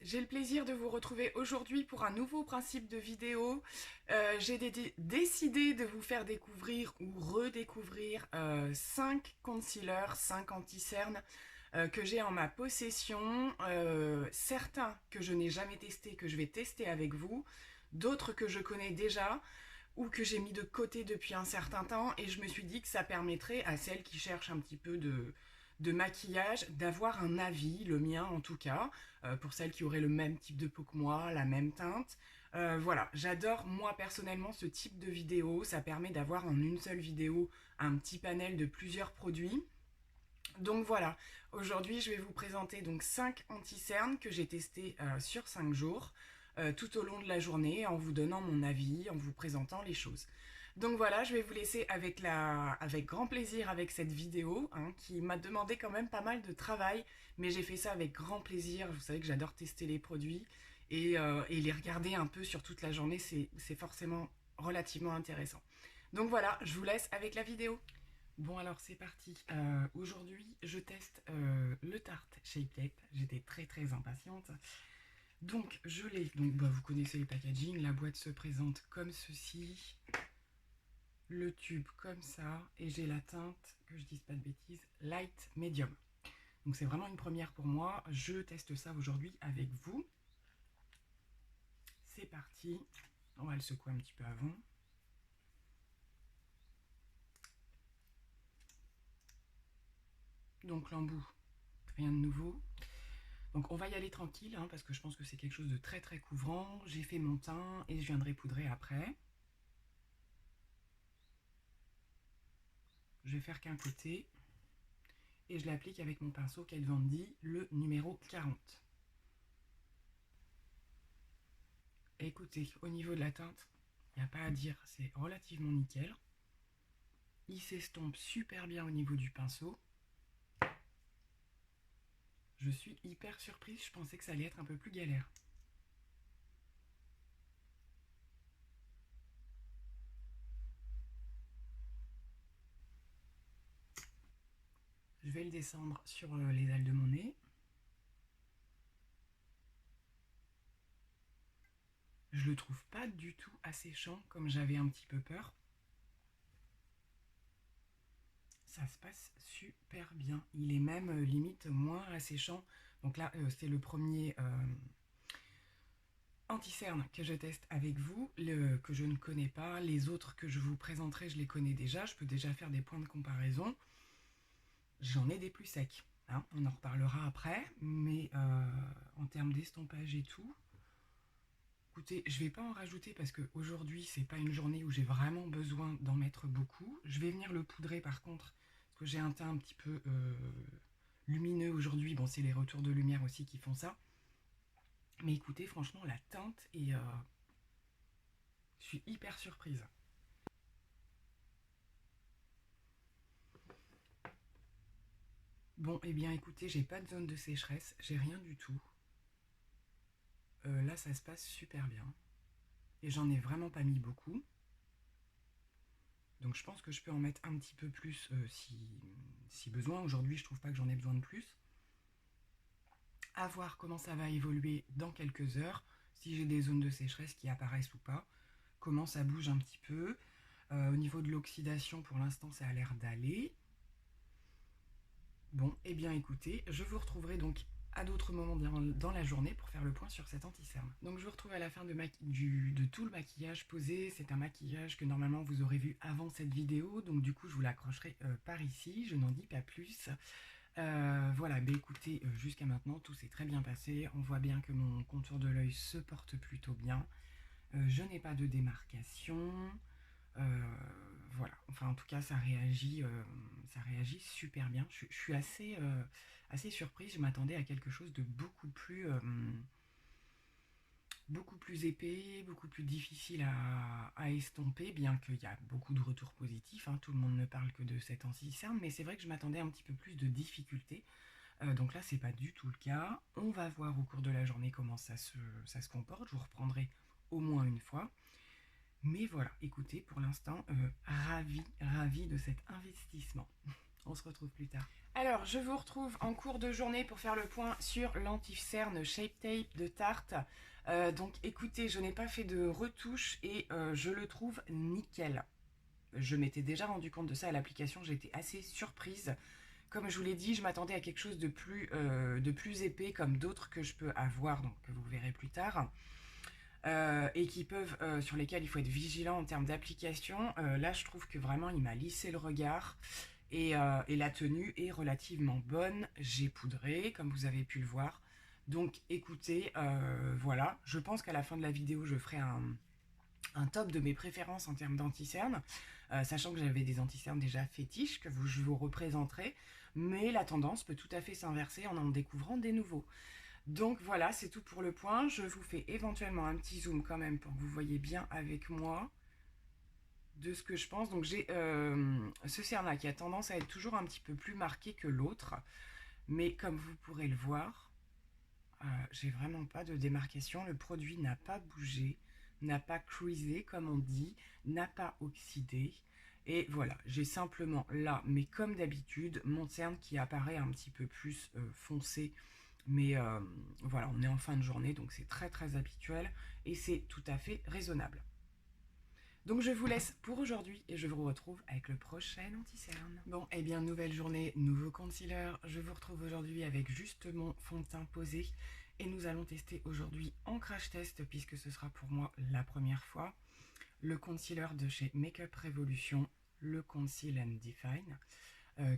J'ai le plaisir de vous retrouver aujourd'hui pour un nouveau principe de vidéo. J'ai décidé de vous faire découvrir ou redécouvrir 5 concealers, 5 anti-cernes que j'ai en ma possession. Certains que je n'ai jamais testés, que je vais tester avec vous. D'autres que je connais déjà ou que j'ai mis de côté depuis un certain temps, et je me suis dit que ça permettrait à celles qui cherchent un petit peu de maquillage d'avoir un avis, le mien en tout cas, pour celles qui auraient le même type de peau que moi, la même teinte. Voilà, j'adore moi personnellement ce type de vidéo, ça permet d'avoir en une seule vidéo un petit panel de plusieurs produits. Donc voilà, aujourd'hui je vais vous présenter donc 5 anti-cernes que j'ai testés sur 5 jours, tout au long de la journée, en vous donnant mon avis, en vous présentant les choses. Donc voilà, je vais vous laisser avec grand plaisir avec cette vidéo, hein, qui m'a demandé quand même pas mal de travail, mais j'ai fait ça avec grand plaisir. Vous savez que j'adore tester les produits et les regarder un peu sur toute la journée, c'est forcément relativement intéressant. Donc voilà, je vous laisse avec la vidéo. Bon alors c'est parti, aujourd'hui je teste le Tarte Shape Tape, j'étais très impatiente. Donc je l'ai, vous connaissez les packaging, la boîte se présente comme ceci, le tube comme ça, et j'ai la teinte, que je dise pas de bêtises, Light Medium. Donc c'est vraiment une première pour moi, je teste ça aujourd'hui avec vous. C'est parti, on va le secouer un petit peu avant. Donc l'embout, rien de nouveau. Donc on va y aller tranquille, hein, parce que je pense que c'est quelque chose de très couvrant. J'ai fait mon teint et je viendrai poudrer après. Je vais faire qu'un côté. Et je l'applique avec mon pinceau Kat Von D, le numéro 40. Et écoutez, au niveau de la teinte, il n'y a pas à dire, c'est relativement nickel. Il s'estompe super bien au niveau du pinceau. Je suis hyper surprise, je pensais que ça allait être un peu plus galère. Je vais le descendre sur les ailes de mon nez. Je le trouve pas du tout asséchant comme j'avais un petit peu peur. Ça se passe super bien. Il est même limite moins asséchant. Donc là, c'est le premier anti-cerne que je teste avec vous, que je ne connais pas. Les autres que je vous présenterai, je les connais déjà. Je peux déjà faire des points de comparaison. J'en ai des plus secs, hein, on en reparlera après. Mais en termes d'estompage et tout, écoutez, je vais pas en rajouter parce qu'aujourd'hui, c'est pas une journée où j'ai vraiment besoin d'en mettre beaucoup. Je vais venir le poudrer par contre, parce que j'ai un teint un petit peu lumineux aujourd'hui. Bon, c'est les retours de lumière aussi qui font ça. Mais écoutez, franchement, la teinte est... je suis hyper surprise. Bon, eh bien écoutez, j'ai pas de zone de sécheresse, j'ai rien du tout. Là, ça se passe super bien. Et j'en ai vraiment pas mis beaucoup. Donc je pense que je peux en mettre un petit peu plus si besoin. Aujourd'hui, je trouve pas que j'en ai besoin de plus. À voir comment ça va évoluer dans quelques heures, si j'ai des zones de sécheresse qui apparaissent ou pas, comment ça bouge un petit peu. Au niveau de l'oxydation, pour l'instant, ça a l'air d'aller. Bon, eh bien écoutez, je vous retrouverai donc à d'autres moments dans la journée pour faire le point sur cet anti-cerne. Donc je vous retrouve à la fin de tout le maquillage posé. C'est un maquillage que normalement vous aurez vu avant cette vidéo, donc du coup je vous l'accrocherai par ici, je n'en dis pas plus. Voilà, bah écoutez, jusqu'à maintenant tout s'est très bien passé. On voit bien que mon contour de l'œil se porte plutôt bien. Je n'ai pas de démarcation. Voilà, enfin en tout cas ça réagit super bien. Je suis assez surprise, je m'attendais à quelque chose de beaucoup plus épais, beaucoup plus difficile à estomper, bien qu'il y a beaucoup de retours positifs, hein. Tout le monde ne parle que de cet anti-cerne, mais c'est vrai que je m'attendais un petit peu plus de difficulté. Donc là c'est pas du tout le cas. On va voir au cours de la journée comment ça se comporte, je vous reprendrai au moins une fois. Mais voilà, écoutez, pour l'instant, ravi de cet investissement. On se retrouve plus tard. Alors, je vous retrouve en cours de journée pour faire le point sur l'anti-cerne Shape Tape de Tarte. Donc, écoutez, je n'ai pas fait de retouche et je le trouve nickel. Je m'étais déjà rendu compte de ça à l'application, j'ai été assez surprise. Comme je vous l'ai dit, je m'attendais à quelque chose de plus épais, comme d'autres que je peux avoir, donc que vous verrez plus tard. Et qui peuvent, sur lesquels il faut être vigilant en termes d'application. Là, je trouve que vraiment, il m'a lissé le regard. Et la tenue est relativement bonne. J'ai poudré, comme vous avez pu le voir. Donc, écoutez, voilà. Je pense qu'à la fin de la vidéo, je ferai un top de mes préférences en termes d'anti-cernes, sachant que j'avais des anti-cernes déjà fétiches que je vous représenterai. Mais la tendance peut tout à fait s'inverser en découvrant des nouveaux. Donc voilà, c'est tout pour le point. Je vous fais éventuellement un petit zoom quand même pour que vous voyez bien avec moi de ce que je pense. Donc j'ai ce cerne-là qui a tendance à être toujours un petit peu plus marqué que l'autre. Mais comme vous pourrez le voir, j'ai vraiment pas de démarcation. Le produit n'a pas bougé, n'a pas creasé comme on dit, n'a pas oxydé. Et voilà, j'ai simplement là, mais comme d'habitude, mon cerne qui apparaît un petit peu plus foncé. Mais voilà, on est en fin de journée, donc c'est très très habituel et c'est tout à fait raisonnable. Donc je vous laisse pour aujourd'hui et je vous retrouve avec le prochain anti-cerne. Bon, et bien nouvelle journée, nouveau concealer. Je vous retrouve aujourd'hui avec juste mon fond de teint posé et nous allons tester aujourd'hui en crash test, puisque ce sera pour moi la première fois, le concealer de chez Makeup Revolution, le Conceal and Define,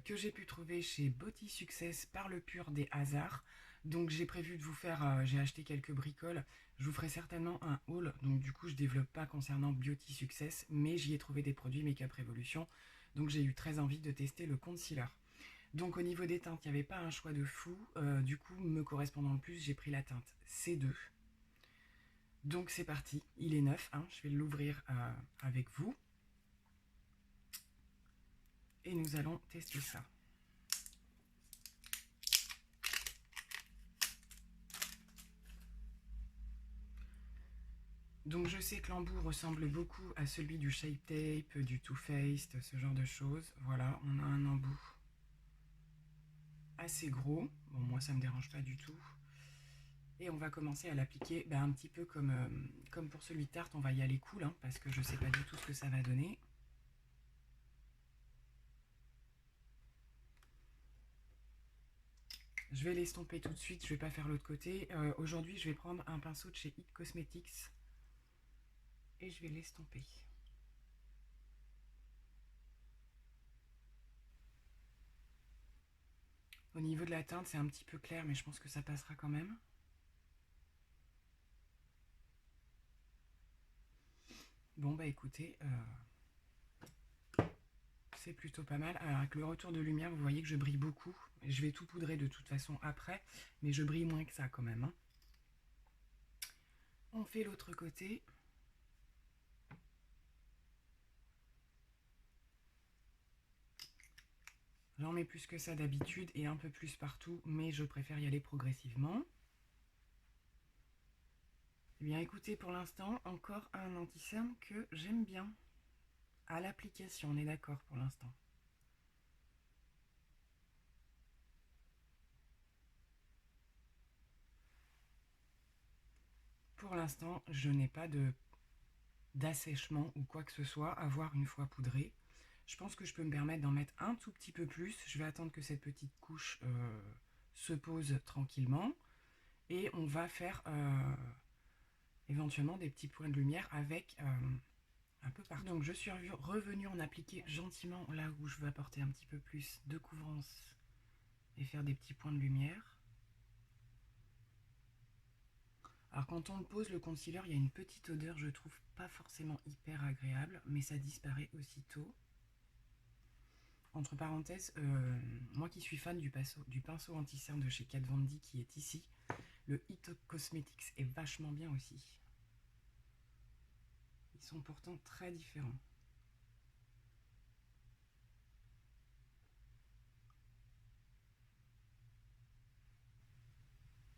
que j'ai pu trouver chez Beauty Success par le pur des hasards. Donc j'ai prévu de vous faire, j'ai acheté quelques bricoles, je vous ferai certainement un haul, donc du coup je développe pas concernant Beauty Success, mais j'y ai trouvé des produits Makeup Revolution, donc j'ai eu très envie de tester le concealer. Donc au niveau des teintes, il n'y avait pas un choix de fou, du coup me correspondant le plus, j'ai pris la teinte C2. Donc c'est parti, il est neuf, hein, je vais l'ouvrir avec vous. Et nous allons tester ça. Donc je sais que l'embout ressemble beaucoup à celui du Shape Tape, du Too Faced, ce genre de choses. Voilà, on a un embout assez gros. Bon, moi ça me dérange pas du tout. Et on va commencer à l'appliquer un petit peu comme pour celui de Tarte. On va y aller cool, hein, parce que je sais pas du tout ce que ça va donner. Je vais l'estomper tout de suite, je vais pas faire l'autre côté. Aujourd'hui je vais prendre un pinceau de chez It Cosmetics et je vais l'estomper. Au niveau de la teinte, c'est un petit peu clair, mais je pense que ça passera quand même. Bon, bah écoutez, c'est plutôt pas mal. Alors, avec le retour de lumière, vous voyez que je brille beaucoup. Je vais tout poudrer de toute façon après, mais je brille moins que ça quand même, hein. On fait l'autre côté. J'en mets plus que ça d'habitude et un peu plus partout, mais je préfère y aller progressivement. Eh bien écoutez, pour l'instant, encore un anti-cerne que j'aime bien. À l'application, on est d'accord pour l'instant. Pour l'instant, je n'ai pas d'assèchement ou quoi que ce soit à voir une fois poudré. Je pense que je peux me permettre d'en mettre un tout petit peu plus. Je vais attendre que cette petite couche se pose tranquillement. Et on va faire éventuellement des petits points de lumière avec un peu partout. Donc je suis revenue en appliquer gentiment là où je veux apporter un petit peu plus de couvrance et faire des petits points de lumière. Alors quand on le pose, le concealer, il y a une petite odeur, je trouve pas forcément hyper agréable, mais ça disparaît aussitôt. Entre parenthèses, moi qui suis fan du pinceau anti-cerne de chez Kat Von D qui est ici, le It Cosmetics est vachement bien aussi. Ils sont pourtant très différents.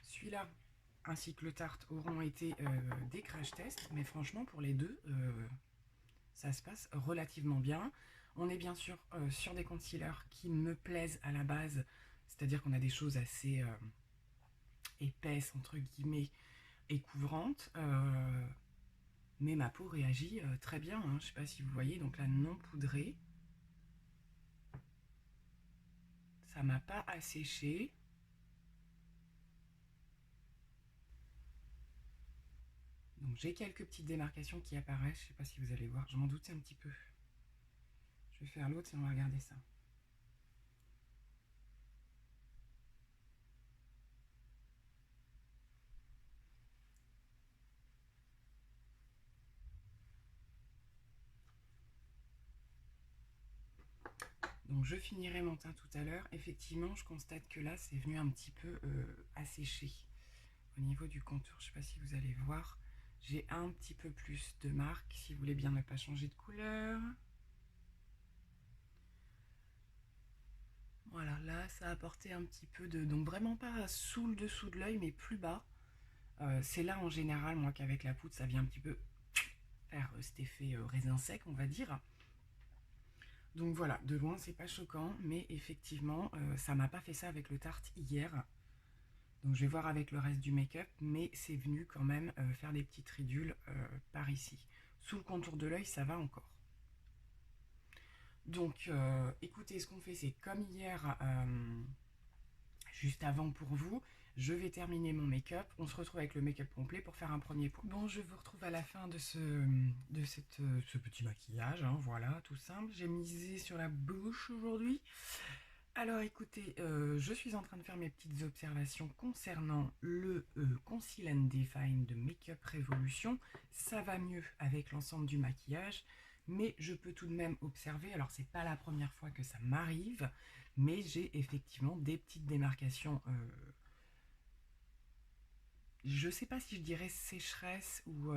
Celui-là ainsi que le Tarte auront été des crash tests, mais franchement pour les deux, ça se passe relativement bien. On est bien sûr sur des concealers qui me plaisent à la base, c'est-à-dire qu'on a des choses assez épaisses, entre guillemets, et couvrantes. Mais ma peau réagit très bien, hein. Je ne sais pas si vous voyez, donc là non poudré. Ça m'a pas asséché. Donc j'ai quelques petites démarcations qui apparaissent, je ne sais pas si vous allez voir, je m'en doutais un petit peu. Je vais faire l'autre et on va regarder ça. Donc je finirai mon teint tout à l'heure. Effectivement, je constate que là, c'est venu un petit peu assécher au niveau du contour. Je ne sais pas si vous allez voir. J'ai un petit peu plus de marque, si vous voulez bien ne pas changer de couleur. Voilà, là, ça a apporté un petit peu de... Donc vraiment pas sous le dessous de l'œil, mais plus bas. C'est là, en général, moi, qu'avec la poudre, ça vient un petit peu faire cet effet raisin sec, on va dire. Donc voilà, de loin, c'est pas choquant, mais effectivement, ça m'a pas fait ça avec le Tarte hier. Donc je vais voir avec le reste du make-up, mais c'est venu quand même faire des petites ridules par ici. Sous le contour de l'œil, ça va encore. Donc écoutez, ce qu'on fait, c'est comme hier, juste avant pour vous, je vais terminer mon make-up. On se retrouve avec le make-up complet pour faire un premier point. Bon, je vous retrouve à la fin de ce petit maquillage, hein, voilà, tout simple. J'ai misé sur la bouche aujourd'hui. Alors écoutez, je suis en train de faire mes petites observations concernant le Conceal and Define de Make Up Revolution. Ça va mieux avec l'ensemble du maquillage, mais je peux tout de même observer, alors c'est pas la première fois que ça m'arrive, mais j'ai effectivement des petites démarcations, je sais pas si je dirais sécheresse ou...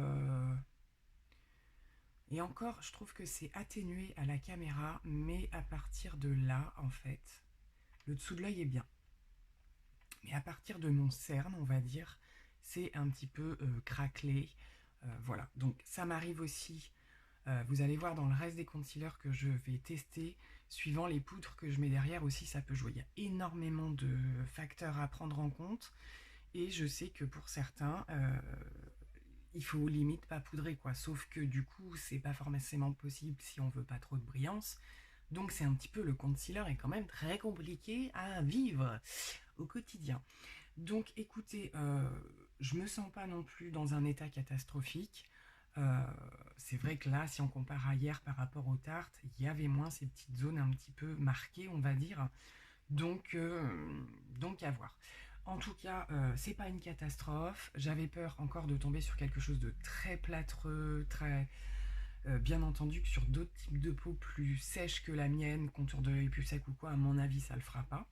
Et encore, je trouve que c'est atténué à la caméra, mais à partir de là, en fait, le dessous de l'œil est bien. Mais à partir de mon cerne, on va dire, c'est un petit peu craquelé. Voilà, donc ça m'arrive aussi. Vous allez voir dans le reste des concealers que je vais tester, suivant les poudres que je mets derrière aussi, ça peut jouer. Il y a énormément de facteurs à prendre en compte. Et je sais que pour certains, il faut limite pas poudrer, quoi. Sauf que du coup, c'est pas forcément possible si on veut pas trop de brillance. Donc c'est un petit peu, le concealer est quand même très compliqué à vivre au quotidien. Donc écoutez, je me sens pas non plus dans un état catastrophique. C'est vrai que là, si on compare à hier par rapport aux tartes, il y avait moins ces petites zones un petit peu marquées, on va dire. Donc à voir. En tout cas, c'est pas une catastrophe. J'avais peur encore de tomber sur quelque chose de très plâtreux, très... bien entendu que sur d'autres types de peau plus sèches que la mienne, contour de l'œil plus sec ou quoi, à mon avis, ça le fera pas.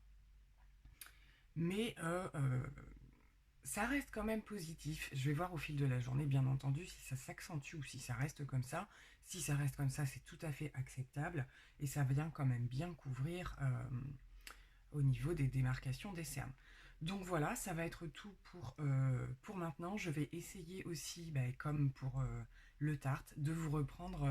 Mais ça reste quand même positif. Je vais voir au fil de la journée, bien entendu, si ça s'accentue ou si ça reste comme ça. Si ça reste comme ça, c'est tout à fait acceptable. Et ça vient quand même bien couvrir au niveau des démarcations des cernes. Donc voilà, ça va être tout pour maintenant. Je vais essayer aussi, comme pour le Tarte, de vous reprendre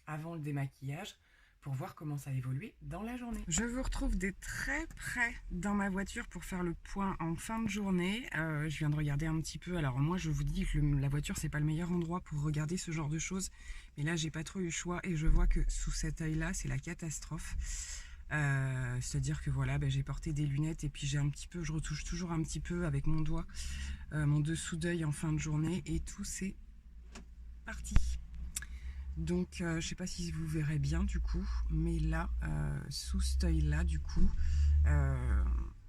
avant le démaquillage pour voir comment ça a évolué dans la journée. Je vous retrouve de très près dans ma voiture pour faire le point en fin de journée. Je viens de regarder un petit peu. Alors moi, je vous dis que la voiture, c'est pas le meilleur endroit pour regarder ce genre de choses. Mais là, j'ai pas trop eu le choix et je vois que sous cet œil-là, c'est la catastrophe. C'est-à-dire que voilà, j'ai porté des lunettes et puis j'ai un petit peu, je retouche toujours un petit peu avec mon doigt mon dessous d'œil en fin de journée et tout c'est parti. Donc je sais pas si vous verrez bien du coup, mais là sous cet œil là du coup,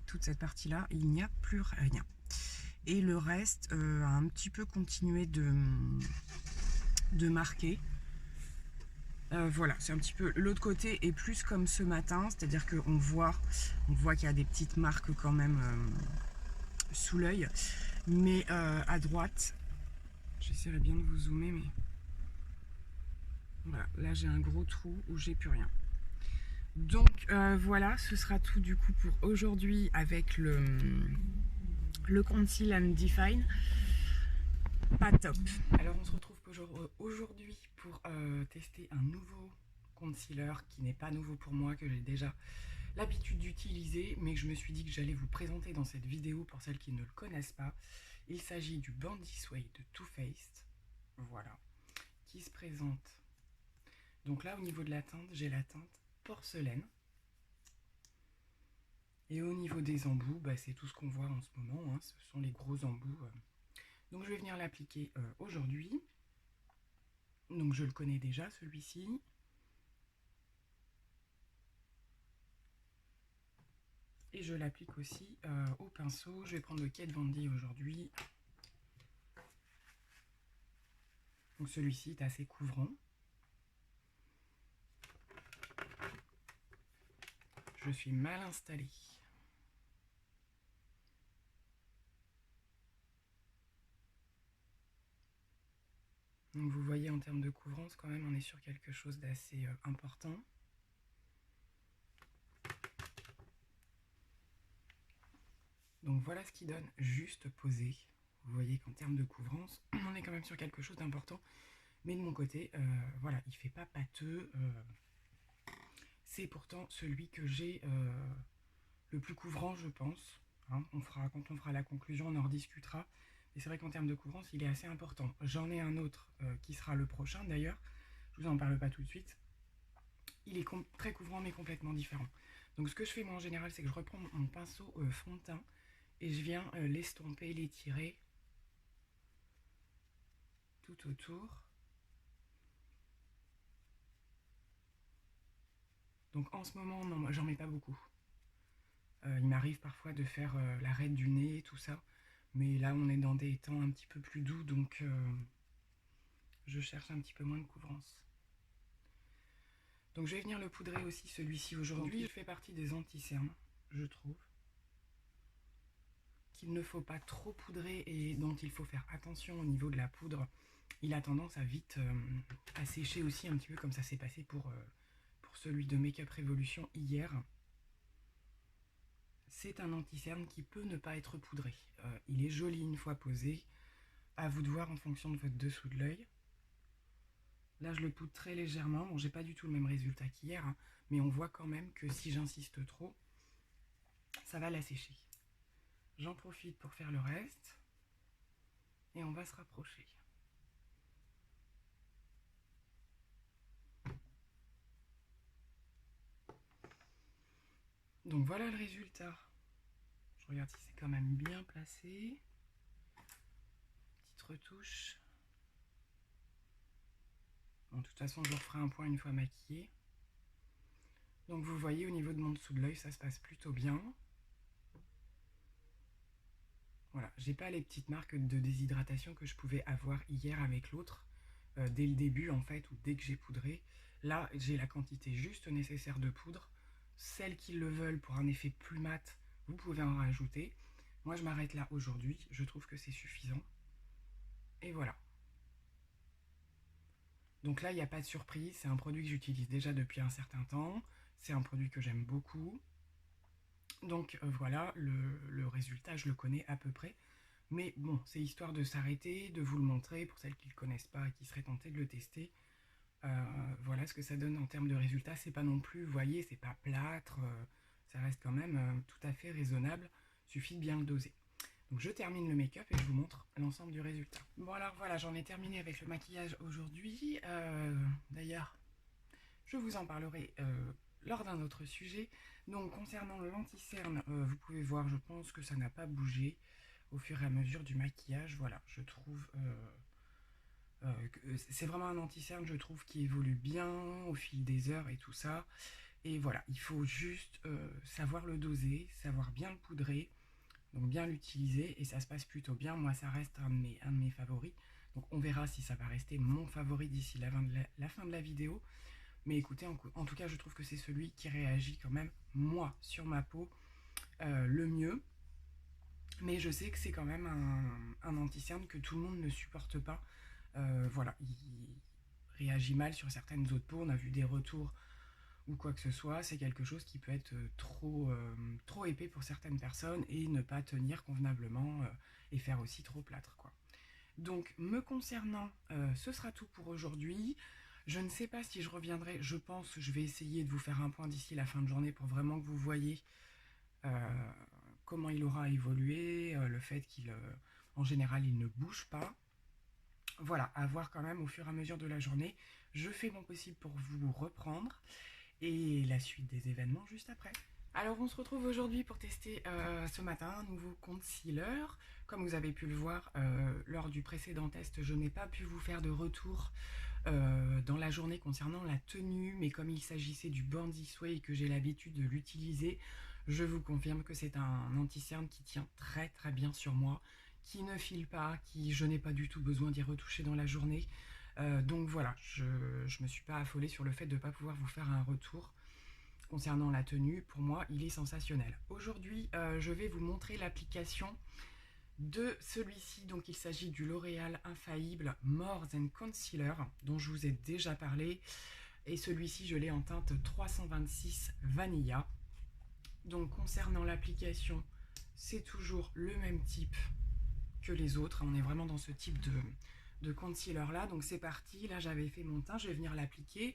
toute cette partie là, il n'y a plus rien. Et le reste a un petit peu continué de marquer. Voilà, c'est un petit peu l'autre côté est plus comme ce matin, c'est-à-dire qu'on voit qu'il y a des petites marques quand même sous l'œil, mais à droite, j'essaierai bien de vous zoomer, mais voilà, là j'ai un gros trou où j'ai plus rien. Donc voilà, ce sera tout du coup pour aujourd'hui avec le Conceal and Define. Pas top. Alors on se retrouve aujourd'hui pour tester un nouveau concealer qui n'est pas nouveau pour moi, que j'ai déjà l'habitude d'utiliser, mais que je me suis dit que j'allais vous présenter dans cette vidéo pour celles qui ne le connaissent pas. Il s'agit du Bandit Way de Too Faced, voilà, qui se présente. Donc là, au niveau de la teinte, j'ai la teinte porcelaine. Et au niveau des embouts, bah, c'est tout ce qu'on voit en ce moment, hein, ce sont les gros embouts. Donc je vais venir l'appliquer aujourd'hui. Donc je le connais déjà, celui-ci. Et je l'applique aussi au pinceau. Je vais prendre le Kat Von D aujourd'hui. Donc celui-ci est assez couvrant. Je suis mal installée. Donc vous voyez, en termes de couvrance, quand même, on est sur quelque chose d'assez important. Donc voilà ce qui donne juste posé. Vous voyez qu'en termes de couvrance, on est quand même sur quelque chose d'important. Mais de mon côté, voilà, il ne fait pas pâteux. C'est pourtant celui que j'ai le plus couvrant, je pense. Hein, quand on fera la conclusion, on en rediscutera. Et c'est vrai qu'en termes de couvrance, il est assez important. J'en ai un autre qui sera le prochain d'ailleurs. Je vous en parle pas tout de suite. Il est très couvrant mais complètement différent. Donc ce que je fais moi en général, c'est que je reprends mon pinceau fond de teint et je viens l'estomper, l'étirer tout autour. Donc en ce moment, non, moi j'en mets pas beaucoup. Il m'arrive parfois de faire l'arête du nez, tout ça. Mais là, on est dans des temps un petit peu plus doux, donc je cherche un petit peu moins de couvrance. Donc je vais venir le poudrer aussi, celui-ci aujourd'hui. Il fait partie des anti-cernes, je trouve. Qu'il ne faut pas trop poudrer et dont il faut faire attention au niveau de la poudre. Il a tendance à vite à sécher aussi, un petit peu comme ça s'est passé pour celui de Make Up Revolution hier. C'est un anti-cerne qui peut ne pas être poudré. Il est joli une fois posé. À vous de voir en fonction de votre dessous de l'œil. Là, je le poudre très légèrement. Bon, j'ai pas du tout le même résultat qu'hier, hein, mais on voit quand même que si j'insiste trop, ça va l'assécher. J'en profite pour faire le reste. Et on va se rapprocher. Donc voilà le résultat. Je regarde si c'est quand même bien placé. Petite retouche. Bon, de toute façon, je referai un point une fois maquillée. Donc vous voyez, au niveau de mon dessous de l'œil, ça se passe plutôt bien. Voilà, j'ai pas les petites marques de déshydratation que je pouvais avoir hier avec l'autre, dès le début en fait, ou dès que j'ai poudré. Là, j'ai la quantité juste nécessaire de poudre. Celles qui le veulent pour un effet plus mat, vous pouvez en rajouter. Moi, je m'arrête là aujourd'hui, je trouve que c'est suffisant. Et voilà. Donc là, il n'y a pas de surprise, c'est un produit que j'utilise déjà depuis un certain temps. C'est un produit que j'aime beaucoup. Donc voilà, le résultat, je le connais à peu près. Mais bon, c'est histoire de s'arrêter, de vous le montrer pour celles qui ne le connaissent pas et qui seraient tentées de le tester. Voilà ce que ça donne en termes de résultats. C'est pas non plus, vous voyez, c'est pas plâtre, ça reste quand même tout à fait raisonnable. Suffit de bien le doser. Donc je termine le make-up et je vous montre l'ensemble du résultat. Bon alors voilà, j'en ai terminé avec le maquillage aujourd'hui. D'ailleurs, je vous en parlerai lors d'un autre sujet. Donc concernant l'anti-cerne, vous pouvez voir, je pense que ça n'a pas bougé au fur et à mesure du maquillage. Voilà, je trouve c'est vraiment un anti-cerne, je trouve, qui évolue bien au fil des heures et tout ça. Et voilà, il faut juste savoir le doser, savoir bien le poudrer, donc bien l'utiliser, et ça se passe plutôt bien. Moi, ça reste un de mes favoris. Donc on verra si ça va rester mon favori d'ici la fin de la vidéo. Mais écoutez, en tout cas, je trouve que c'est celui qui réagit quand même, moi, sur ma peau, le mieux. Mais je sais que c'est quand même un anti-cerne que tout le monde ne supporte pas. Voilà, il réagit mal sur certaines autres peaux. On a vu des retours ou quoi que ce soit. C'est quelque chose qui peut être trop épais pour certaines personnes et ne pas tenir convenablement et faire aussi trop plâtre, quoi. Donc, me concernant, ce sera tout pour aujourd'hui. Je ne sais pas si je reviendrai, je pense que je vais essayer de vous faire un point d'ici la fin de journée pour vraiment que vous voyez euh, comment il aura évolué, le fait qu'il, en général, il ne bouge pas. Voilà, à voir quand même au fur et à mesure de la journée. Je fais mon possible pour vous reprendre et la suite des événements juste après. Alors on se retrouve aujourd'hui pour tester ce matin un nouveau concealer. Comme vous avez pu le voir lors du précédent test, je n'ai pas pu vous faire de retour dans la journée concernant la tenue, mais comme il s'agissait du Born This Way et que j'ai l'habitude de l'utiliser, je vous confirme que c'est un anti-cerne qui tient très très bien sur moi, qui ne file pas, qui je n'ai pas du tout besoin d'y retoucher dans la journée. Donc voilà, je ne me suis pas affolée sur le fait de ne pas pouvoir vous faire un retour. Concernant la tenue, pour moi, il est sensationnel. Aujourd'hui, je vais vous montrer l'application de celui-ci. Donc, il s'agit du L'Oréal Infaillible More Than Concealer, dont je vous ai déjà parlé. Et celui-ci, je l'ai en teinte 326 Vanilla. Donc, concernant l'application, c'est toujours le même type que les autres. On est vraiment dans ce type de concealer-là. Donc, c'est parti. Là, j'avais fait mon teint. Je vais venir l'appliquer.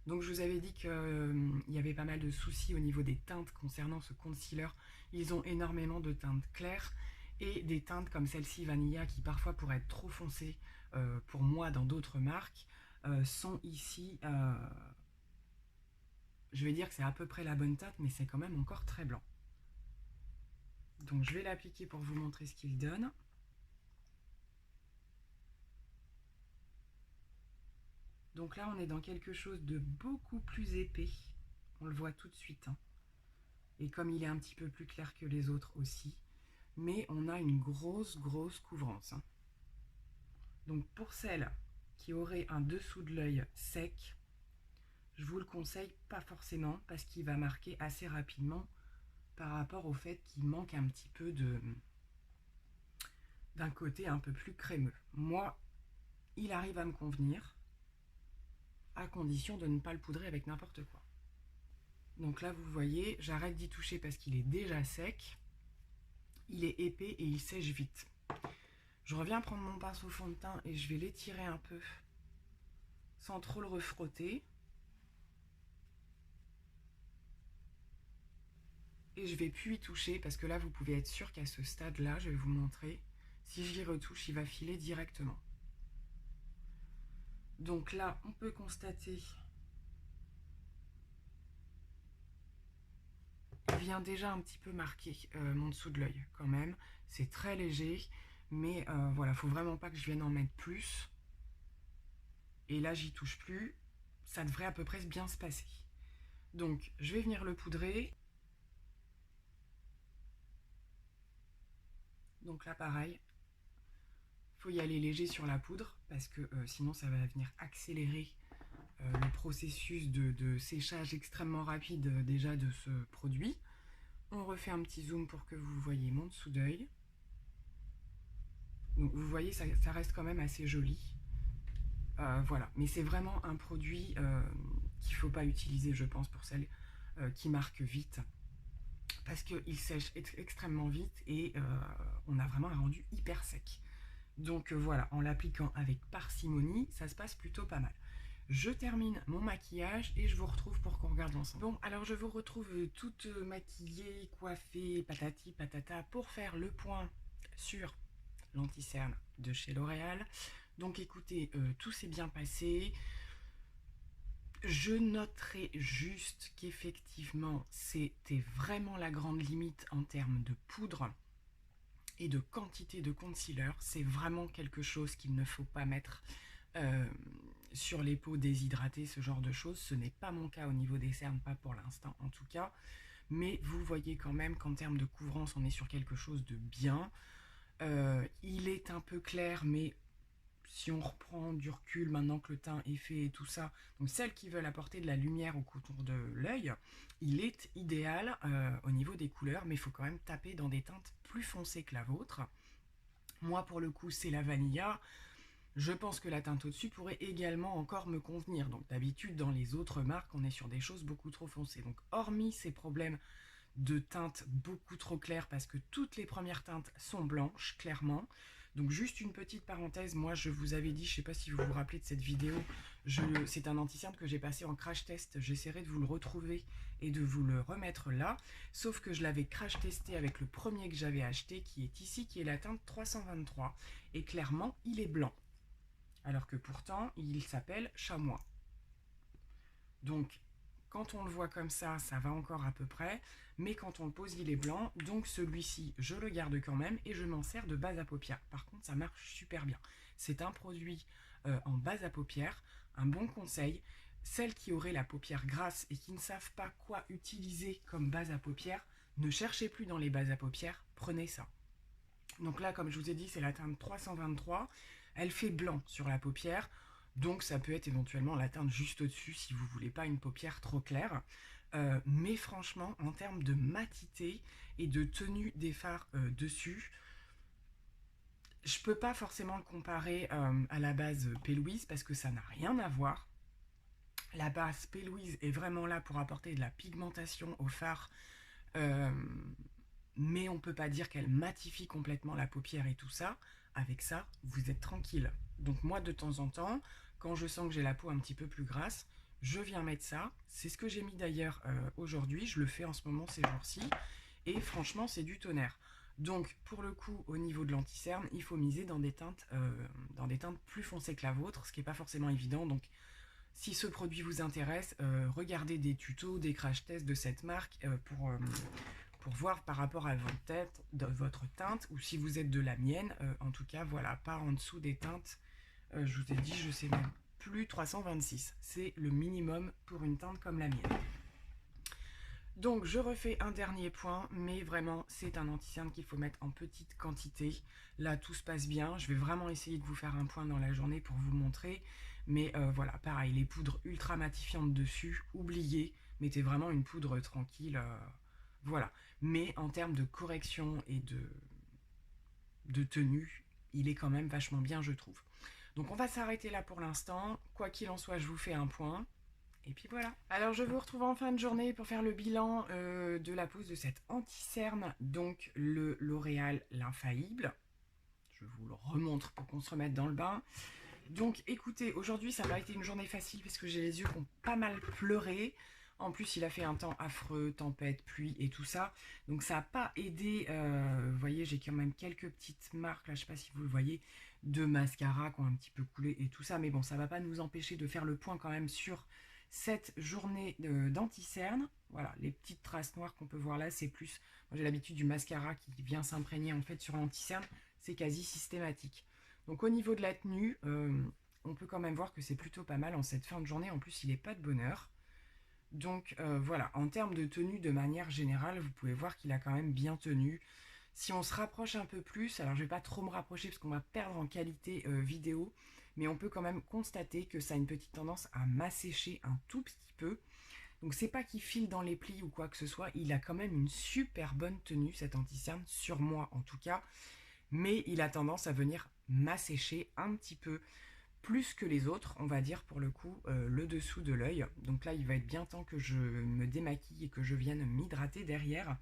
Donc je vous avais dit qu'il y avait pas mal de soucis au niveau des teintes concernant ce concealer. Ils ont énormément de teintes claires et des teintes comme celle-ci Vanilla qui parfois pourraient être trop foncées pour moi dans d'autres marques sont ici, je vais dire que c'est à peu près la bonne teinte mais c'est quand même encore très blanc. Donc je vais l'appliquer pour vous montrer ce qu'il donne. Donc là, on est dans quelque chose de beaucoup plus épais. On le voit tout de suite. Hein. Et comme il est un petit peu plus clair que les autres aussi. Mais on a une grosse couvrance. Hein. Donc pour celles qui auraient un dessous de l'œil sec, je vous le conseille pas forcément parce qu'il va marquer assez rapidement par rapport au fait qu'il manque un petit peu d'un côté un peu plus crémeux. Moi, il arrive à me convenir, à condition de ne pas le poudrer avec n'importe quoi. Donc là, vous voyez, j'arrête d'y toucher parce qu'il est déjà sec. Il est épais et il sèche vite. Je reviens prendre mon pinceau fond de teint et je vais l'étirer un peu sans trop le refrotter. Et je vais plus y toucher parce que là, vous pouvez être sûr qu'à ce stade-là, je vais vous montrer, si j'y retouche, il va filer directement. Donc là, on peut constater qu'il vient déjà un petit peu marquer mon dessous de l'œil quand même. C'est très léger, mais voilà, faut vraiment pas que je vienne en mettre plus. Et là, j'y touche plus. Ça devrait à peu près bien se passer. Donc, je vais venir le poudrer. Donc là, pareil, il faut y aller léger sur la poudre parce que sinon, ça va venir accélérer le processus de séchage extrêmement rapide déjà de ce produit. On refait un petit zoom pour que vous voyez mon dessous d'œil. Donc vous voyez, ça reste quand même assez joli. Voilà, mais c'est vraiment un produit qu'il ne faut pas utiliser, je pense, pour celles qui marquent vite. Parce qu'il sèche extrêmement vite et on a vraiment un rendu hyper sec. Donc voilà, en l'appliquant avec parcimonie, ça se passe plutôt pas mal. Je termine mon maquillage et je vous retrouve pour qu'on regarde ensemble. Bon, alors je vous retrouve toute maquillée, coiffée, patati patata pour faire le point sur l'anti-cerne de chez L'Oréal. Donc écoutez, tout s'est bien passé. Je noterai juste qu'effectivement, c'était vraiment la grande limite en termes de poudre et de quantité de concealer. C'est vraiment quelque chose qu'il ne faut pas mettre sur les peaux déshydratées, ce genre de choses. Ce n'est pas mon cas au niveau des cernes, pas pour l'instant en tout cas. Mais vous voyez quand même qu'en termes de couvrance, on est sur quelque chose de bien. Il est un peu clair, mais si on reprend du recul maintenant que le teint est fait et tout ça, donc celles qui veulent apporter de la lumière au contour de l'œil, il est idéal au niveau des couleurs, mais il faut quand même taper dans des teintes plus foncées que la vôtre. Moi, pour le coup, c'est la Vanilla. Je pense que la teinte au-dessus pourrait également encore me convenir. Donc d'habitude, dans les autres marques, on est sur des choses beaucoup trop foncées. Donc hormis ces problèmes de teintes beaucoup trop claires, parce que toutes les premières teintes sont blanches, clairement, Donc juste une petite parenthèse, moi je vous avais dit, je sais pas si vous vous rappelez de cette vidéo, c'est un anti-cerne que j'ai passé en crash test, j'essaierai de vous le retrouver et de vous le remettre là, sauf que je l'avais crash testé avec le premier que j'avais acheté qui est ici, qui est la teinte 323, et clairement il est blanc, alors que pourtant il s'appelle chamois. Donc quand on le voit comme ça va encore à peu près, mais quand on le pose, il est blanc. Donc celui-ci, je le garde quand même et je m'en sers de base à paupières. Par contre, ça marche super bien. C'est un produit en base à paupières. Un bon conseil, celles qui auraient la paupière grasse et qui ne savent pas quoi utiliser comme base à paupières, ne cherchez plus dans les bases à paupières, prenez ça. Donc là, comme je vous ai dit, c'est la teinte 323. Elle fait blanc sur la paupière. Donc ça peut être éventuellement la teinte juste au-dessus si vous voulez pas une paupière trop claire. Mais franchement, en termes de matité et de tenue des fards dessus, je peux pas forcément le comparer à la base P. Louise parce que ça n'a rien à voir. La base P. Louise est vraiment là pour apporter de la pigmentation au fard, mais on peut pas dire qu'elle matifie complètement la paupière et tout ça. Avec ça, vous êtes tranquille. Donc moi, de temps en temps, quand je sens que j'ai la peau un petit peu plus grasse, je viens mettre ça. C'est ce que j'ai mis d'ailleurs aujourd'hui. Je le fais en ce moment ces jours-ci. Et franchement, c'est du tonnerre. Donc, pour le coup, au niveau de l'anti-cerne, il faut miser dans des teintes plus foncées que la vôtre, ce qui n'est pas forcément évident. Donc, si ce produit vous intéresse, regardez des tutos, des crash tests de cette marque pour voir par rapport à votre teinte, ou si vous êtes de la mienne, en tout cas, voilà, pas en dessous des teintes. Je vous ai dit, je sais même plus, 326. C'est le minimum pour une teinte comme la mienne. Donc je refais un dernier point, mais vraiment c'est un anti-cerne qu'il faut mettre en petite quantité. Là tout se passe bien, je vais vraiment essayer de vous faire un point dans la journée pour vous montrer. Mais voilà, pareil, les poudres ultra matifiantes dessus, oubliez, mettez vraiment une poudre tranquille, voilà. Mais en termes de correction et de tenue, il est quand même vachement bien, je trouve. Donc on va s'arrêter là pour l'instant. Quoi qu'il en soit, je vous fais un point. Et puis voilà. Alors je vous retrouve en fin de journée pour faire le bilan de la pose de cette anti-cerne, donc le L'Oréal l'Infaillible. Je vous le remontre pour qu'on se remette dans le bain. Donc écoutez, aujourd'hui ça n'a pas été une journée facile parce que j'ai les yeux qui ont pas mal pleuré. En plus il a fait un temps affreux, tempête, pluie et tout ça. Donc ça n'a pas aidé, vous voyez j'ai quand même quelques petites marques, là je ne sais pas si vous le voyez, de mascara qui ont un petit peu coulé et tout ça. Mais bon, ça ne va pas nous empêcher de faire le point quand même sur cette journée d'anti-cerne. Voilà, les petites traces noires qu'on peut voir là, c'est plus... Moi j'ai l'habitude du mascara qui vient s'imprégner en fait sur l'anti-cerne, c'est quasi systématique. Donc au niveau de la tenue, on peut quand même voir que c'est plutôt pas mal en cette fin de journée. En plus, il n'est pas de bonne heure. Donc voilà, en termes de tenue de manière générale, vous pouvez voir qu'il a quand même bien tenu. Si on se rapproche un peu plus, alors je vais pas trop me rapprocher parce qu'on va perdre en qualité vidéo, mais on peut quand même constater que ça a une petite tendance à m'assécher un tout petit peu. Donc c'est pas qu'il file dans les plis ou quoi que ce soit, il a quand même une super bonne tenue cet anti-cerne, sur moi en tout cas, mais il a tendance à venir m'assécher un petit peu plus que les autres, on va dire pour le coup, le dessous de l'œil. Donc là il va être bien temps que je me démaquille et que je vienne m'hydrater derrière.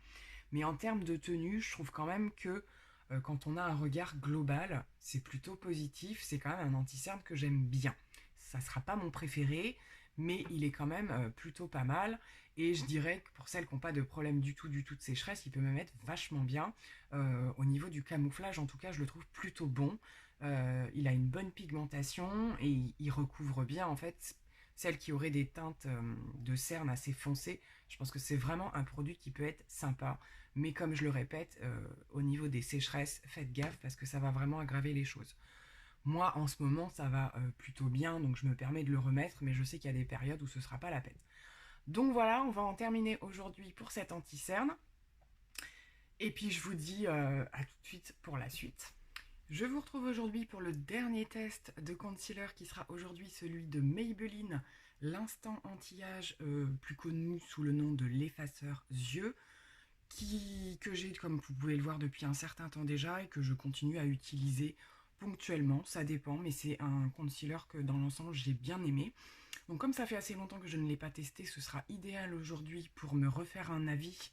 Mais en termes de tenue, je trouve quand même que quand on a un regard global, c'est plutôt positif. C'est quand même un anti-cerne que j'aime bien. Ça ne sera pas mon préféré, mais il est quand même plutôt pas mal. Et je dirais que pour celles qui n'ont pas de problème du tout de sécheresse, il peut me mettre vachement bien. Au niveau du camouflage, en tout cas, je le trouve plutôt bon. Il a une bonne pigmentation et il recouvre bien en fait celles qui auraient des teintes de cerne assez foncées. Je pense que c'est vraiment un produit qui peut être sympa. Mais comme je le répète, au niveau des sécheresses, faites gaffe parce que ça va vraiment aggraver les choses. Moi, en ce moment, ça va plutôt bien, donc je me permets de le remettre, mais je sais qu'il y a des périodes où ce ne sera pas la peine. Donc voilà, on va en terminer aujourd'hui pour cette anti-cerne. Et puis je vous dis à tout de suite pour la suite. Je vous retrouve aujourd'hui pour le dernier test de concealer qui sera aujourd'hui celui de Maybelline, l'instant anti-âge, plus connu sous le nom de l'effaceur yeux, que j'ai, comme vous pouvez le voir, depuis un certain temps déjà et que je continue à utiliser ponctuellement, ça dépend, mais c'est un concealer que dans l'ensemble j'ai bien aimé. Donc comme ça fait assez longtemps que je ne l'ai pas testé, ce sera idéal aujourd'hui pour me refaire un avis.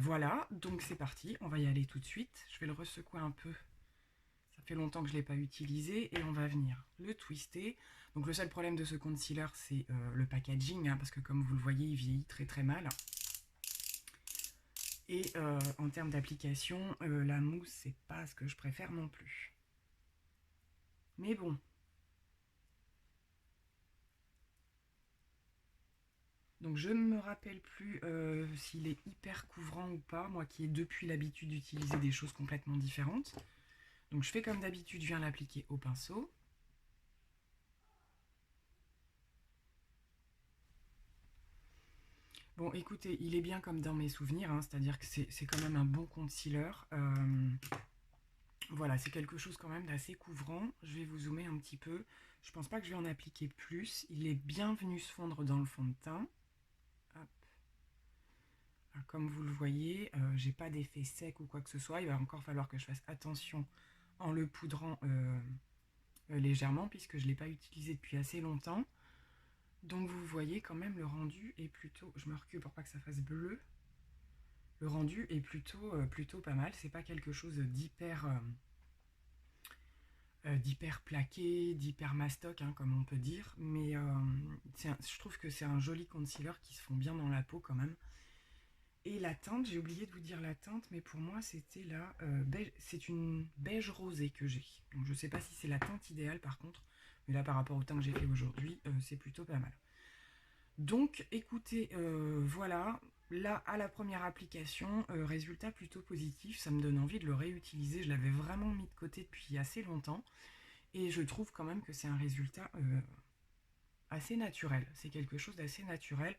Voilà, donc c'est parti, on va y aller tout de suite. Je vais le ressecouer un peu. Ça fait longtemps que je ne l'ai pas utilisé et on va venir le twister. Donc le seul problème de ce concealer, c'est le packaging, hein, parce que comme vous le voyez, il vieillit très très mal. Et en termes d'application, la mousse, c'est pas ce que je préfère non plus. Mais bon. Donc je ne me rappelle plus s'il est hyper couvrant ou pas, moi qui ai depuis l'habitude d'utiliser des choses complètement différentes. Donc je fais comme d'habitude, je viens l'appliquer au pinceau. Bon écoutez, il est bien comme dans mes souvenirs, hein, c'est-à-dire que c'est quand même un bon concealer. Voilà, c'est quelque chose quand même d'assez couvrant. Je vais vous zoomer un petit peu. Je pense pas que je vais en appliquer plus. Il est bien venu se fondre dans le fond de teint. Hop. Alors, comme vous le voyez, j'ai pas d'effet sec ou quoi que ce soit. Il va encore falloir que je fasse attention en le poudrant légèrement puisque je ne l'ai pas utilisé depuis assez longtemps. Donc vous voyez quand même le rendu est plutôt... Je me recule pour pas que ça fasse bleu. Le rendu est plutôt pas mal. C'est pas quelque chose d'hyper plaqué, d'hyper mastoc, hein, comme on peut dire. Mais je trouve que c'est un joli concealer qui se fond bien dans la peau quand même. Et la teinte, j'ai oublié de vous dire la teinte, mais pour moi c'était la beige, c'est une beige rosée que j'ai. Donc je sais pas si c'est la teinte idéale par contre, mais là par rapport au teint que j'ai fait aujourd'hui, c'est plutôt pas mal. Donc écoutez, voilà, là à la première application, résultat plutôt positif, ça me donne envie de le réutiliser. Je l'avais vraiment mis de côté depuis assez longtemps et je trouve quand même que c'est un résultat assez naturel. C'est quelque chose d'assez naturel.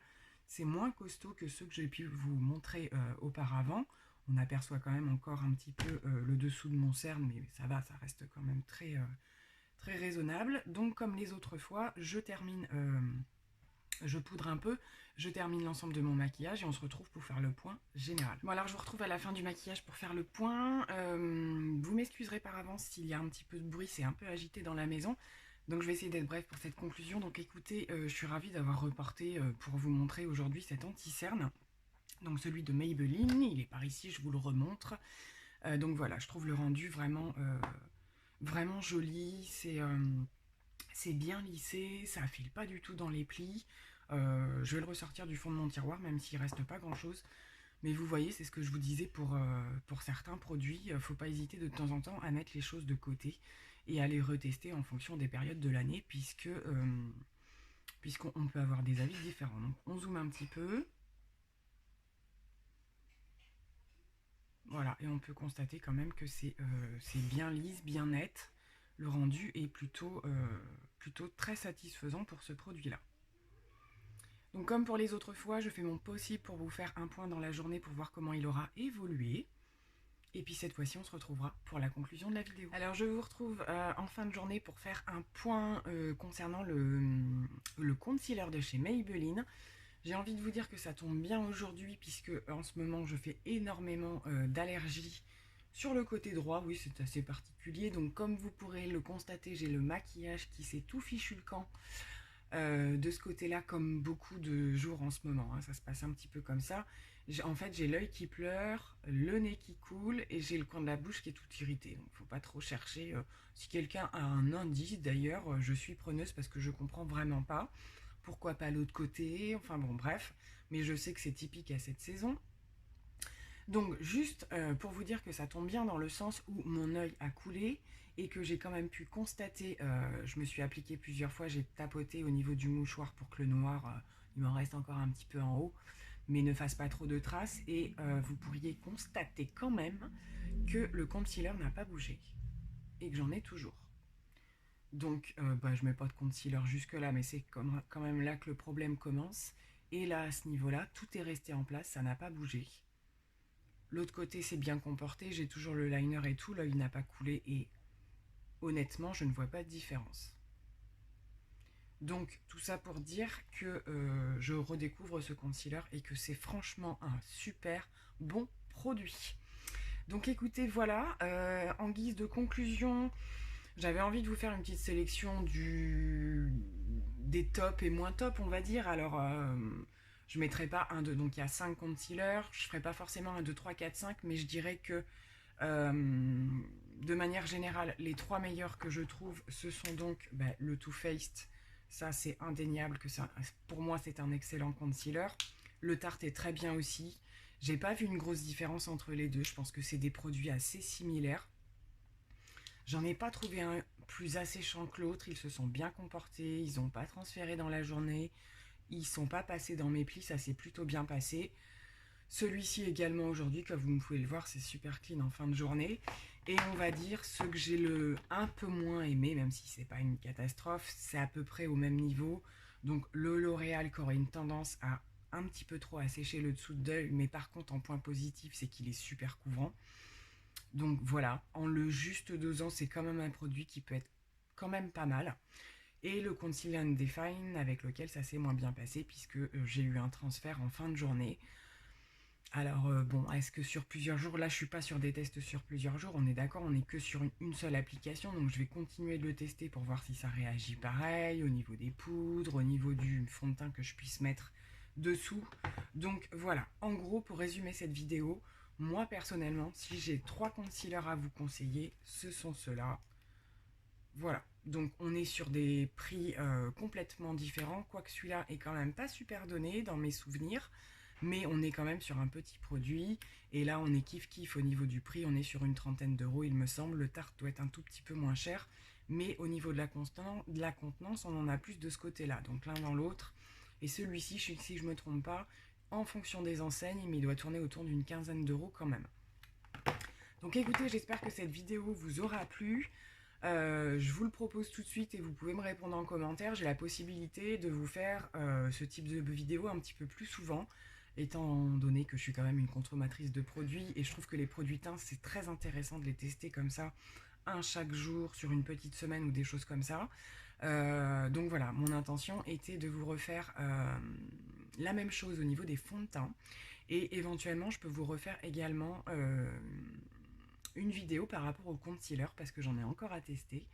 C'est moins costaud que ceux que j'ai pu vous montrer auparavant. On aperçoit quand même encore un petit peu le dessous de mon cerne, mais ça va, ça reste quand même très raisonnable. Donc comme les autres fois, je termine, je poudre un peu, je termine l'ensemble de mon maquillage et on se retrouve pour faire le point général. Bon alors je vous retrouve à la fin du maquillage pour faire le point. Vous m'excuserez par avance s'il y a un petit peu de bruit, c'est un peu agité dans la maison. Donc je vais essayer d'être bref pour cette conclusion. Donc écoutez, je suis ravie d'avoir reporté pour vous montrer aujourd'hui cet anti-cerne. Donc celui de Maybelline, il est par ici, je vous le remontre. Donc voilà, je trouve le rendu vraiment, vraiment joli. C'est bien lissé, ça file pas du tout dans les plis. Je vais le ressortir du fond de mon tiroir, même s'il reste pas grand chose. Mais vous voyez, c'est ce que je vous disais pour certains produits. Faut pas hésiter de temps en temps à mettre les choses de côté et à les retester en fonction des périodes de l'année, puisqu'on peut avoir des avis différents. Donc on zoome un petit peu. Voilà, et on peut constater quand même que c'est bien lisse, bien net. Le rendu est plutôt très satisfaisant pour ce produit-là. Donc comme pour les autres fois, je fais mon possible pour vous faire un point dans la journée pour voir comment il aura évolué. Et puis cette fois-ci, on se retrouvera pour la conclusion de la vidéo. Alors je vous retrouve en fin de journée pour faire un point concernant le concealer de chez Maybelline. J'ai envie de vous dire que ça tombe bien aujourd'hui puisque en ce moment je fais énormément d'allergies sur le côté droit. Oui, c'est assez particulier. Donc comme vous pourrez le constater, j'ai le maquillage qui s'est tout fichu le camp. De ce côté-là, comme beaucoup de jours en ce moment, hein, ça se passe un petit peu comme ça. En fait, j'ai l'œil qui pleure, le nez qui coule et j'ai le coin de la bouche qui est tout irrité. Donc, faut pas trop chercher. Si quelqu'un a un indice, d'ailleurs, je suis preneuse parce que je comprends vraiment pas. Pourquoi pas l'autre côté? Enfin bon, bref. Mais je sais que c'est typique à cette saison. Donc, juste pour vous dire que ça tombe bien dans le sens où mon œil a coulé et que j'ai quand même pu constater, je me suis appliqué plusieurs fois, j'ai tapoté au niveau du mouchoir pour que le noir, il m'en reste encore un petit peu en haut, mais ne fasse pas trop de traces. Et vous pourriez constater quand même que le concealer n'a pas bougé et que j'en ai toujours. Donc, je mets pas de concealer jusque là, mais c'est quand même là que le problème commence. Et là, à ce niveau-là, tout est resté en place, ça n'a pas bougé. L'autre côté s'est bien comporté, j'ai toujours le liner et tout, l'œil n'a pas coulé et honnêtement, je ne vois pas de différence. Donc, tout ça pour dire que je redécouvre ce concealer et que c'est franchement un super bon produit. Donc écoutez, voilà, en guise de conclusion, j'avais envie de vous faire une petite sélection des tops et moins tops, on va dire. Alors, je ne mettrai pas 1, 2, donc il y a 5 concealers, je ne ferai pas forcément 1, 2, 3, 4, 5, mais je dirais que De manière générale, les 3 meilleurs que je trouve, ce sont donc le Too Faced. Ça, c'est indéniable que ça, pour moi, c'est un excellent concealer. Le Tarte est très bien aussi. J'ai pas vu une grosse différence entre les deux. Je pense que c'est des produits assez similaires. J'en ai pas trouvé un plus asséchant que l'autre. Ils se sont bien comportés. Ils n'ont pas transféré dans la journée. Ils sont pas passés dans mes plis. Ça s'est plutôt bien passé. Celui-ci également aujourd'hui, comme vous pouvez le voir, c'est super clean en fin de journée. Et on va dire ce que j'ai un peu moins aimé, même si c'est pas une catastrophe, c'est à peu près au même niveau. Donc le L'Oréal qui aurait une tendance à un petit peu trop assécher le dessous de l'œil, mais par contre en point positif, c'est qu'il est super couvrant. Donc voilà, en le juste dosant, c'est quand même un produit qui peut être quand même pas mal. Et le Conceal and Define avec lequel ça s'est moins bien passé puisque j'ai eu un transfert en fin de journée. Alors bon, est-ce que sur plusieurs jours, là je suis pas sur des tests sur plusieurs jours, on est d'accord, on n'est que sur une seule application, donc je vais continuer de le tester pour voir si ça réagit pareil, au niveau des poudres, au niveau du fond de teint que je puisse mettre dessous. Donc voilà, en gros pour résumer cette vidéo, moi personnellement, si j'ai 3 concealers à vous conseiller, ce sont ceux-là. Voilà, donc on est sur des prix complètement différents, quoique celui-là est quand même pas super donné dans mes souvenirs, mais on est quand même sur un petit produit, et là on est kiff-kiff au niveau du prix, on est sur une trentaine d'euros il me semble, le Tarte doit être un tout petit peu moins cher, mais au niveau de la contenance, on en a plus de ce côté-là, donc l'un dans l'autre, et celui-ci, si je me trompe pas, en fonction des enseignes, mais il doit tourner autour d'une quinzaine d'euros quand même. Donc écoutez, j'espère que cette vidéo vous aura plu. Je vous le propose tout de suite et vous pouvez me répondre en commentaire. J'ai la possibilité de vous faire ce type de vidéo un petit peu plus souvent, étant donné que je suis quand même une consommatrice de produits et je trouve que les produits teints, c'est très intéressant de les tester comme ça, un chaque jour sur une petite semaine ou des choses comme ça. Donc voilà, mon intention était de vous refaire la même chose au niveau des fonds de teint et éventuellement je peux vous refaire également une vidéo par rapport au concealer parce que j'en ai encore à tester.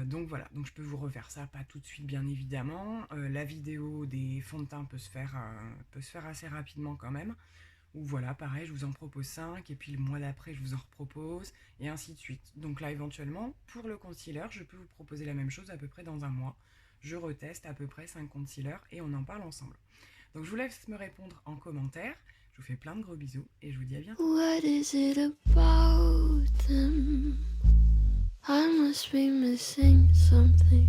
Donc voilà, donc je peux vous refaire ça, pas tout de suite bien évidemment. La vidéo des fonds de teint peut se faire assez rapidement quand même. Ou voilà, pareil, je vous en propose 5 et puis le mois d'après je vous en repropose et ainsi de suite. Donc là éventuellement, pour le concealer, je peux vous proposer la même chose à peu près dans un mois. Je reteste à peu près 5 concealers et on en parle ensemble. Donc je vous laisse me répondre en commentaire. Je vous fais plein de gros bisous et je vous dis à bientôt. What is it about them? I must be missing something.